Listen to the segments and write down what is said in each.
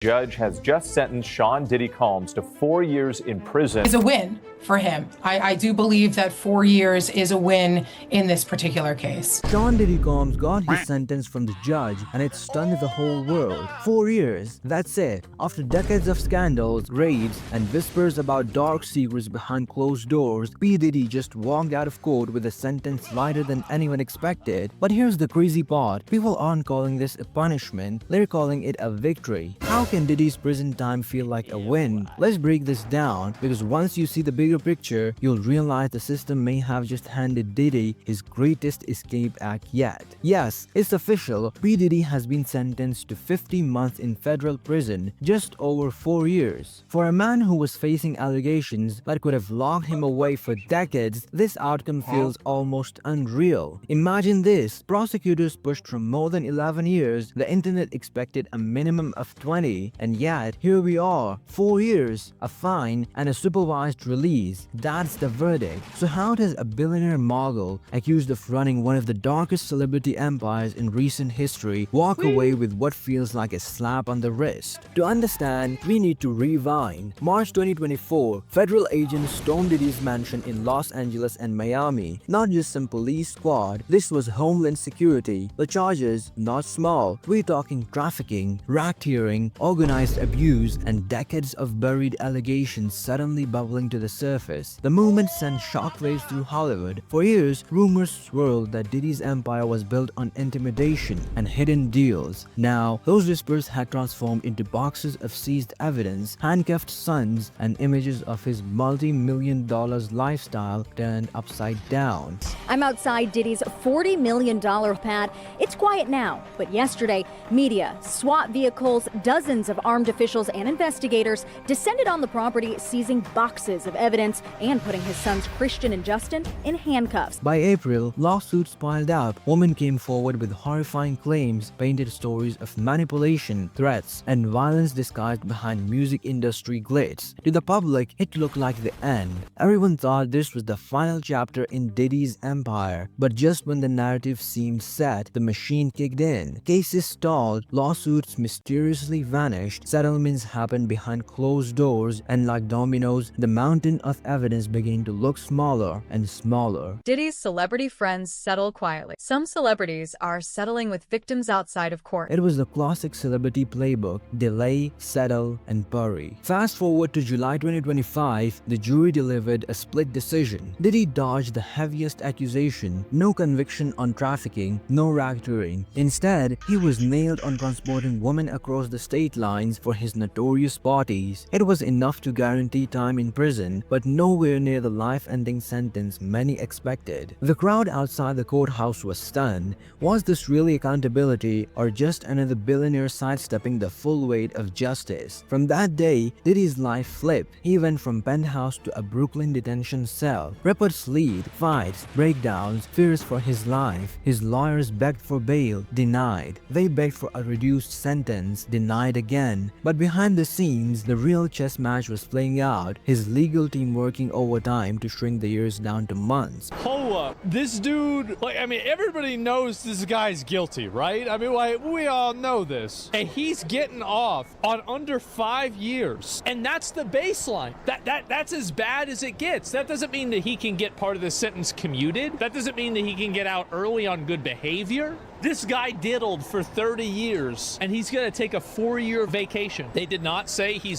Judge has just sentenced Sean Diddy Combs to 4 years in prison. It's a win for him. I do believe that 4 years is a win in this particular case. Sean Diddy Combs got his sentence from the judge and it stunned the whole world. 4 years, that's it. After decades of scandals, raids, and whispers about dark secrets behind closed doors, P. Diddy just walked out of court with a sentence lighter than anyone expected. But here's the crazy part. People aren't calling this a punishment, they're calling it a victory. How can Diddy's prison time feel like a win? Let's break this down, because once you see the bigger picture, you'll realize the system may have just handed Diddy his greatest escape act yet. Yes, it's official. P. Diddy has been sentenced to 50 months in federal prison, just over 4 years. For a man who was facing allegations that could have locked him away for decades, this outcome feels almost unreal. Imagine this: prosecutors pushed for more than 11 years, the internet expected a minimum of 20, and yet here we are, 4 years, a fine, and a supervised release. That's the verdict. So how does a billionaire mogul accused of running one of the darkest celebrity empires in recent history walk away with what feels like a slap on the wrist? To understand, we need to rewind. March 2024, federal agents stormed Diddy's mansion in Los Angeles and Miami. Not just some police squad, this was Homeland Security. The charges, not small. We're talking trafficking, racketeering, organized abuse, and decades of buried allegations suddenly bubbling to the surface. The movement sent shockwaves through Hollywood. For years, rumors swirled that Diddy's empire was built on intimidation and hidden deals. Now, those whispers had transformed into boxes of seized evidence, handcuffed sons, and images of his multi-million-dollar lifestyle turned upside down. I'm outside Diddy's $40 million pad. It's quiet now, but yesterday, media, SWAT vehicles, dozens of armed officials and investigators descended on the property, seizing boxes of evidence and putting his sons Christian and Justin in handcuffs. By April, lawsuits piled up. Women came forward with horrifying claims, painted stories of manipulation, threats, and violence disguised behind music industry glitz. To the public, it looked like the end. Everyone thought this was the final chapter in Diddy's empire. But just when the narrative seemed set, the machine kicked in. Cases stalled, lawsuits mysteriously vanished, settlements happened behind closed doors, and like dominoes, the mountain of evidence began to look smaller and smaller. Diddy's celebrity friends settle quietly. Some celebrities are settling with victims outside of court. It was the classic celebrity playbook: delay, settle, and bury. Fast forward to July 2025, the jury delivered a split decision. Diddy dodged the heaviest accusation: no conviction on trafficking, no racketeering. Instead, he was nailed on transporting women across the state lines for his notorious parties. It was enough to guarantee time in prison, but nowhere near the life-ending sentence many expected. The crowd outside the courthouse was stunned. Was this really accountability, or just another billionaire sidestepping the full weight of justice? From that day, Diddy's life flipped. He went from penthouse to a Brooklyn detention cell. Reports lead, fights, breakdowns, fears for his life. His lawyers begged for bail, denied. They begged for a reduced sentence, denied again. But behind the scenes, the real chess match was playing out, his legal team working overtime to shrink the years down to months. Hold up, this dude, everybody knows this guy's guilty, right? We all know this. And he's getting off on under 5 years. And that's the baseline. That's as bad as it gets. That doesn't mean that he can get part of the sentence commuted. That doesn't mean that he can get out early on good behavior. This guy diddled for 30 years, and he's gonna take a 4-year vacation. They did not say he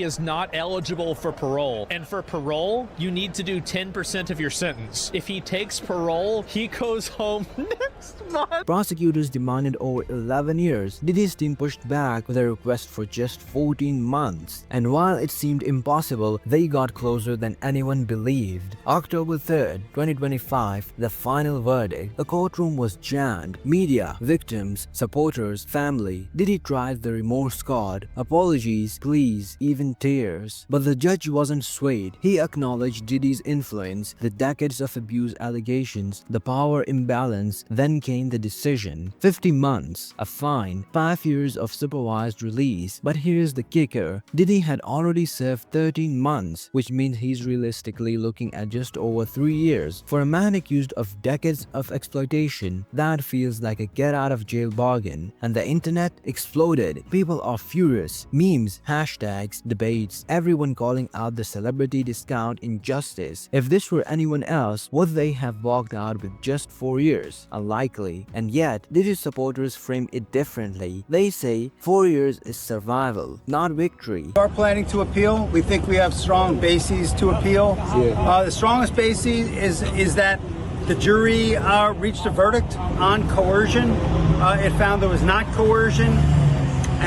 is not eligible for parole. And for parole, you need to do 10% of your sentence. If he takes parole, he goes home next month. Prosecutors demanded over 11 years. Diddy's team pushed back with a request for just 14 months. And while it seemed impossible, they got closer than anyone believed. October 3rd, 2025, the final verdict. The courtroom was jammed. Media, victims, supporters, family. Diddy tried the remorse card, apologies, pleas, even tears. But the judge wasn't swayed. He acknowledged Diddy's influence, the decades of abuse allegations, the power imbalance, then Then came the decision: 50 months, a fine, 5 years of supervised release. But here's the kicker: Diddy had already served 13 months, which means he's realistically looking at just over 3 years. For a man accused of decades of exploitation, that feels like a get-out-of-jail bargain. And the internet exploded. People are furious. Memes, hashtags, debates, everyone calling out the celebrity discount injustice. If this were anyone else, would they have walked out with just 4 years? Unlikely. And yet, Diddy's supporters frame it differently. They say 4 years is survival, not victory. We are planning to appeal. We think we have strong bases to appeal. The strongest basis is that the jury reached a verdict on coercion. It found there was not coercion,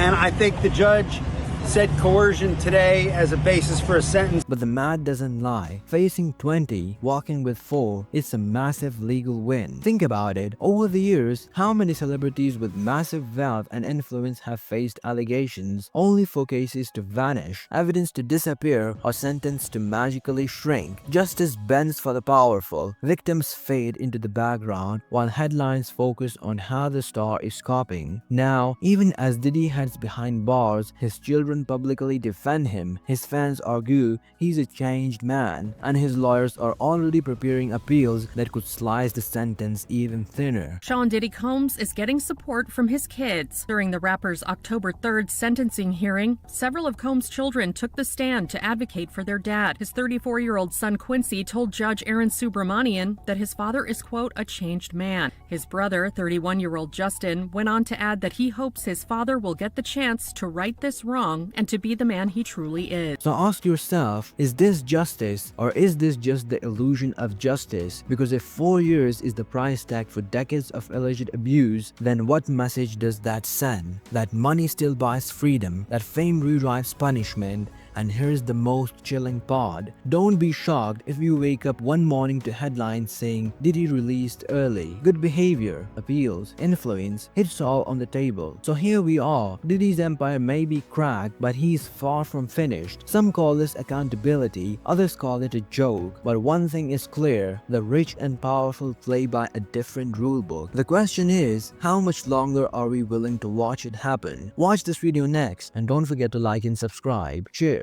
and I think the judge said coercion today as a basis for a sentence. But the math doesn't lie. Facing 20, walking with 4, it's a massive legal win. Think about it. Over the years, how many celebrities with massive wealth and influence have faced allegations only for cases to vanish, evidence to disappear, or sentence to magically shrink? Justice bends for the powerful. Victims fade into the background while headlines focus on how the star is coping. Now, even as Diddy heads behind bars, his children publicly defend him. His fans argue he's a changed man, and his lawyers are already preparing appeals that could slice the sentence even thinner. Sean Diddy Combs is getting support from his kids. During the rapper's October 3rd sentencing hearing, several of Combs' children took the stand to advocate for their dad. His 34-year-old son Quincy told Judge Aaron Subramanian that his father is, quote, a changed man. His brother, 31-year-old Justin, went on to add that he hopes his father will get the chance to right this wrong and to be the man he truly is. So ask yourself, is this justice, or is this just the illusion of justice? Because if 4 years is the price tag for decades of alleged abuse, then what message does that send? That money still buys freedom, that fame rewrites punishment. And here's the most chilling part. Don't be shocked if you wake up one morning to headlines saying Diddy released early. Good behavior, appeals, influence, it's all on the table. So here we are. Diddy's empire may be cracked, but he's far from finished. Some call this accountability, others call it a joke. But one thing is clear: the rich and powerful play by a different rulebook. The question is, how much longer are we willing to watch it happen? Watch this video next, and don't forget to like and subscribe. Cheers.